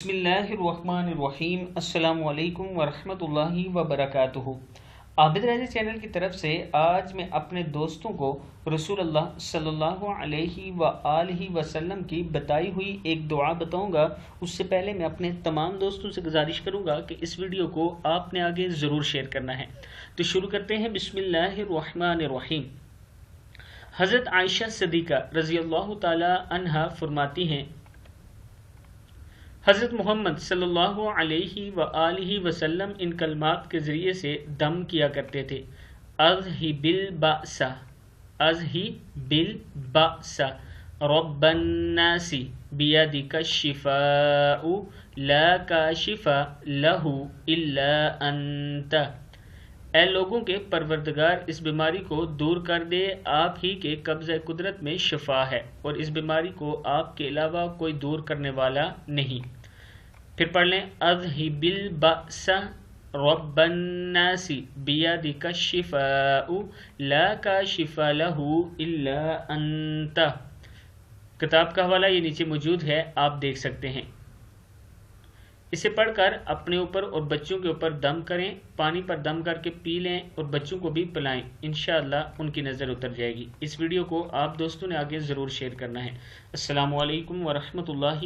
بسم اللہ الرحمن الرحیم۔ السلام علیکم ورحمۃ اللہ وبرکاتہ۔ عابد رضی چینل کی طرف سے آج میں اپنے دوستوں کو رسول اللہ صلی اللہ علیہ وآلہ وسلم کی بتائی ہوئی ایک دعا بتاؤں گا۔ اس سے پہلے میں اپنے تمام دوستوں سے گزارش کروں گا کہ اس ویڈیو کو آپ نے آگے ضرور شیئر کرنا ہے۔ تو شروع کرتے ہیں۔ بسم اللہ الرحمن الرحیم۔ حضرت عائشہ صدیقہ رضی اللہ تعالی عنہا فرماتی ہیں، حضرت محمد صلی اللہ علیہ وآلہ وسلم ان کلمات کے ذریعے سے دم کیا کرتے تھے: اذہب البأس، اذہب البأس، رب الناس بیدک الشفاء لا کاشف لہ الا انت۔ اے لوگوں کے پروردگار، اس بیماری کو دور کر دے، آپ ہی کے قبضہ قدرت میں شفا ہے اور اس بیماری کو آپ کے علاوہ کوئی دور کرنے والا نہیں۔ پھر پڑھ لیں، اذہب البأس رب الناس بیدک الشفاء لا کاشف لہ الا انت۔ کتاب کا حوالہ یہ نیچے موجود ہے، آپ دیکھ سکتے ہیں۔ اسے پڑھ کر اپنے اوپر اور بچوں کے اوپر دم کریں، پانی پر دم کر کے پی لیں اور بچوں کو بھی پلائیں، انشاءاللہ ان کی نظر اتر جائے گی۔ اس ویڈیو کو آپ دوستوں نے آگے ضرور شیئر کرنا ہے۔ السلام علیکم ورحمۃ اللہ